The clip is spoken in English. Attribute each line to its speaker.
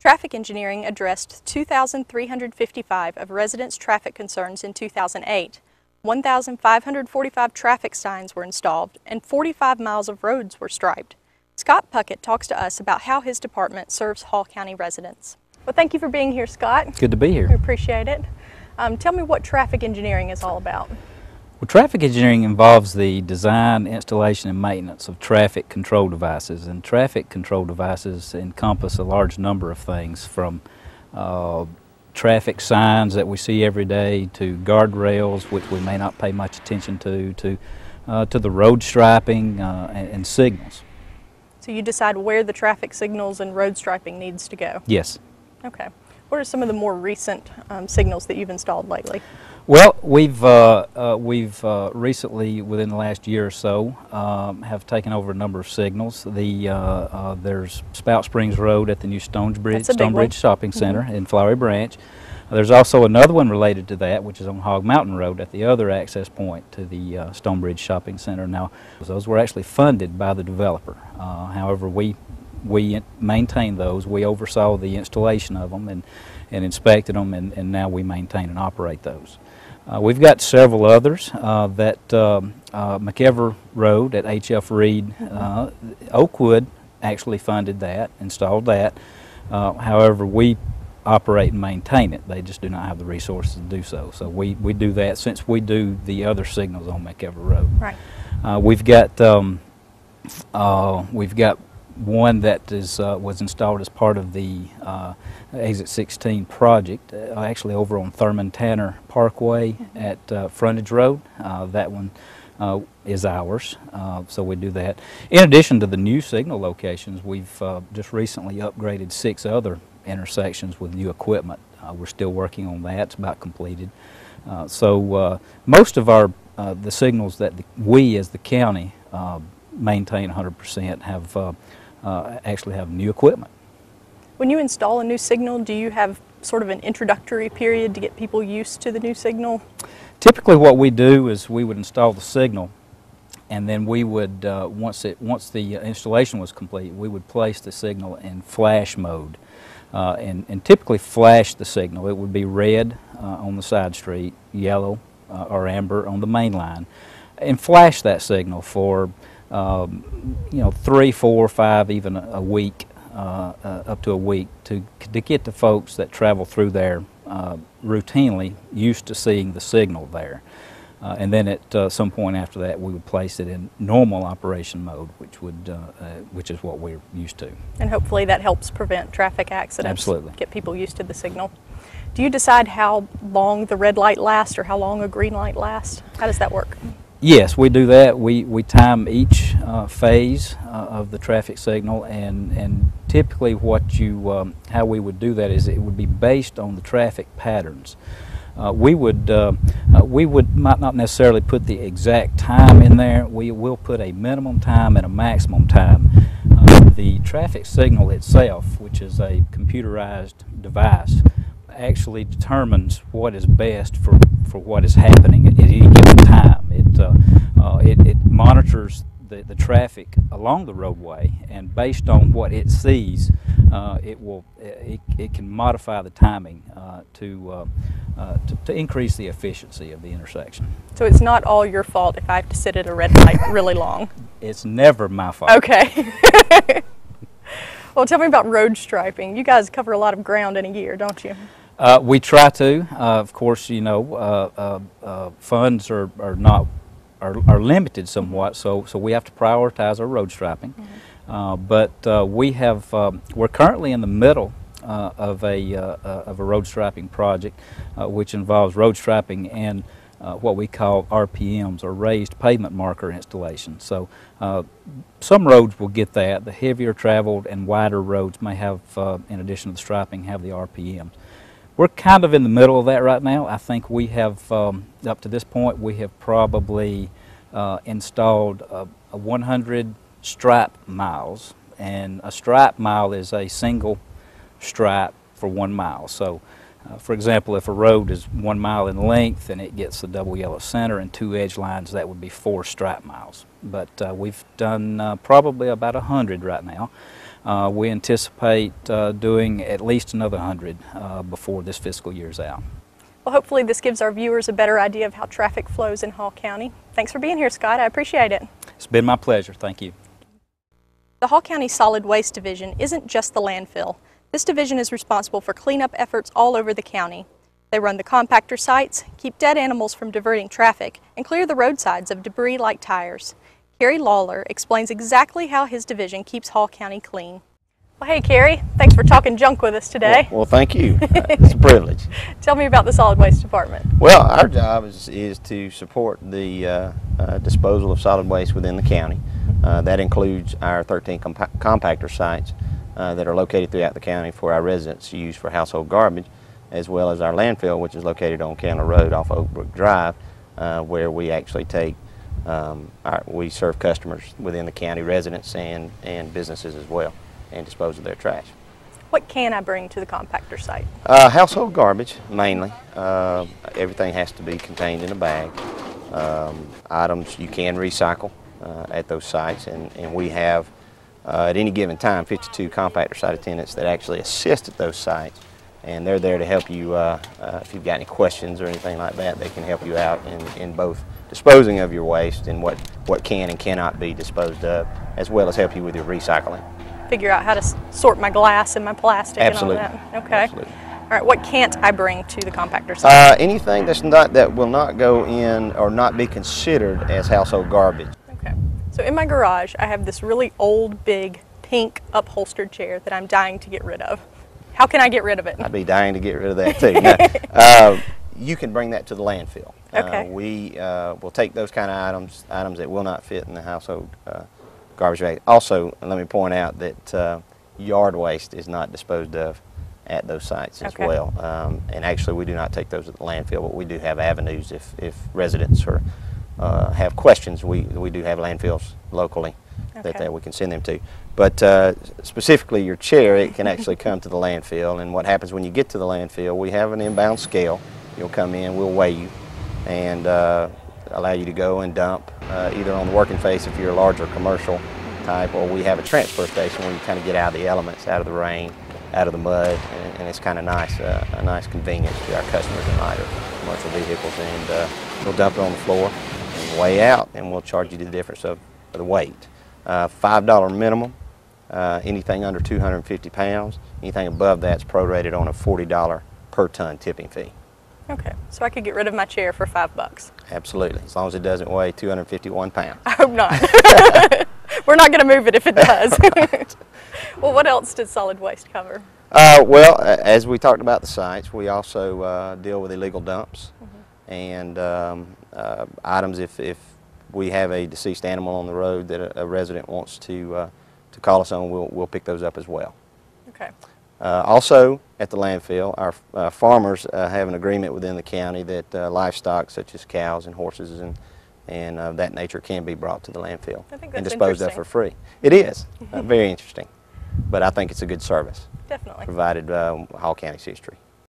Speaker 1: Traffic engineering addressed 2,355 of residents' traffic concerns in 2008. 1,545 traffic signs were installed and 45 miles of roads were striped. Scott Puckett talks to us about how his department serves Hall County residents. Well, thank you for being here, Scott.
Speaker 2: Good to be here.
Speaker 1: We appreciate it. Tell me what traffic engineering is all about.
Speaker 2: Well, traffic engineering involves the design, installation, and maintenance of traffic control devices. And traffic control devices encompass a large number of things, from traffic signs that we see every day, to guardrails, which we may not pay much attention to the road striping and signals.
Speaker 1: So you decide where the traffic signals and road striping needs to go?
Speaker 2: Yes.
Speaker 1: Okay. What are some of the more recent signals that you've installed lately?
Speaker 2: Well, we've recently, within the last year or so, have taken over a number of signals. There's Spout Springs Road at the new Stonebridge Shopping Center in Flowery Branch. There's also another one related to that, which is on Hog Mountain Road at the other access point to the Stonebridge Shopping Center. Now, those were actually funded by the developer. However, we maintain those. We oversaw the installation of them and inspected them, and now we maintain and operate those. We've got several others that McEver Road at H.F. Reed, Oakwood actually funded that, installed that. However, we operate and maintain it. They just do not have the resources to do so. So we do that since we do the other signals on McEver Road.
Speaker 1: Right.
Speaker 2: We've got one that was installed as part of the Exit 16 project, actually over on Thurman Tanner Parkway at Frontage Road. That one is ours, so we do that. In addition to the new signal locations, we've just recently upgraded 6 other intersections with new equipment. We're still working on that. It's about completed. So most of the signals that we as the county maintain 100% actually have new equipment.
Speaker 1: When you install a new signal, do you have sort of an introductory period to get people used to the new signal?
Speaker 2: Typically what we do is we would install the signal, and then we would, once the installation was complete, we would place the signal in flash mode and typically flash the signal. It would be red on the side street, yellow or amber on the main line, and flash that signal for 3, 4, 5, even a week, up to a week, to get the folks that travel through there routinely used to seeing the signal there. And then at some point after that, we would place it in normal operation mode, which is what we're used to.
Speaker 1: And hopefully that helps prevent traffic accidents.
Speaker 2: Absolutely.
Speaker 1: Get people used to the signal. Do you decide how long the red light lasts or how long a green light lasts? How does that work?
Speaker 2: Yes, we do that. We time each phase of the traffic signal, and typically how we would do that is it would be based on the traffic patterns. We might not necessarily put the exact time in there. We will put a minimum time and a maximum time. The traffic signal itself, which is a computerized device, actually determines what is best for what is happening at any given time. It monitors the traffic along the roadway, and based on what it sees, it can modify the timing to increase the efficiency of the intersection.
Speaker 1: So it's not all your fault if I have to sit at a red light really long? It's
Speaker 2: never my fault.
Speaker 1: Okay. Well, tell me about road striping. You guys cover a lot of ground in a year, don't you?
Speaker 2: We try to. Of course, funds are limited somewhat, so we have to prioritize our road striping. But we're currently in the middle of a road striping project, which involves road striping and what we call RPMs, or raised pavement marker installation. So some roads will get that. The heavier traveled and wider roads may have, in addition to the striping, have the RPMs. We're kind of in the middle of that right now. I think we have, up to this point, we have probably installed 100 stripe miles, and a stripe mile is a single stripe for 1 mile. So, for example, if a road is 1 mile in length and it gets a double yellow center and 2 edge lines, that would be 4 stripe miles. But we've done probably about 100 right now. We anticipate doing at least another 100 before this fiscal year's out.
Speaker 1: Well, hopefully this gives our viewers a better idea of how traffic flows in Hall County. Thanks for being here, Scott. I appreciate it.
Speaker 2: It's been my pleasure. Thank you.
Speaker 1: The Hall County Solid Waste Division isn't just the landfill. This division is responsible for cleanup efforts all over the county. They run the compactor sites, keep dead animals from diverting traffic, and clear the roadsides of debris like tires. Kerry Lawler explains exactly how his division keeps Hall County clean. Well, hey, Kerry, thanks for talking junk with us today.
Speaker 3: Well, thank you. It's a privilege.
Speaker 1: Tell me about the solid waste department.
Speaker 3: Well, our job is to support the disposal of solid waste within the county. That includes our 13 compactor sites that are located throughout the county for our residents to use for household garbage, as well as our landfill, which is located on Candler Road off Oak Brook Drive, where we actually take, we serve customers within the county, residents and businesses as well, and dispose of their trash.
Speaker 1: What can I bring to the compactor site?
Speaker 3: Household garbage, mainly. Everything has to be contained in a bag. Items you can recycle at those sites, and we have, at any given time, 52 compactor site attendants that actually assist at those sites, and they're there to help you if you've got any questions or anything like that. They can help you out in both disposing of your waste and what can and cannot be disposed of, as well as help you with your recycling.
Speaker 1: Figure out how to sort my glass and my plastic.
Speaker 3: Absolutely.
Speaker 1: And all that. Okay.
Speaker 3: Absolutely.
Speaker 1: All right, what can't I bring to the compactor site?
Speaker 3: Anything that will not go in or not be considered as household garbage.
Speaker 1: Okay. So in my garage, I have this really old, big, pink upholstered chair that I'm dying to get rid of. How can I get rid of it?
Speaker 3: I'd be dying to get rid of that too. No, you can bring that to the landfill.
Speaker 1: Okay.
Speaker 3: We will take those kind of items that will not fit in the household garbage bag. Also, let me point out that yard waste is not disposed of at those sites as well. And actually, we do not take those at the landfill, but we do have avenues if residents or have questions. We do have landfills locally that we can send them to. But specifically your chair, it can actually come to the landfill, and what happens when you get to the landfill, we have an inbound scale. You'll come in, we'll weigh you, and allow you to go and dump either on the working face if you're a larger commercial type, or we have a transfer station where you kind of get out of the elements, out of the rain, out of the mud, and it's kind of nice, a nice convenience to our customers in lighter commercial vehicles. And we'll dump it on the floor and weigh out, and we'll charge you the difference of the weight. $5 minimum. Anything under 250 pounds, anything above that's prorated on a $40 per ton tipping fee.
Speaker 1: Okay, so I could get rid of my chair for $5.
Speaker 3: Absolutely, as long as it doesn't weigh 251 pounds.
Speaker 1: I hope not. We're not going to move it if it does. Well, what else did solid waste cover?
Speaker 3: Well, as we talked about the sites, we also deal with illegal dumps and items if we have a deceased animal on the road that a resident wants to call us on, we'll pick those up as well. Okay. Also, at the landfill, our farmers have an agreement within the county that livestock such as cows and horses and of that nature can be brought to the landfill and disposed of for free. It is very interesting, but I think it's a good service.
Speaker 1: Definitely.
Speaker 3: Provided Hall County's history.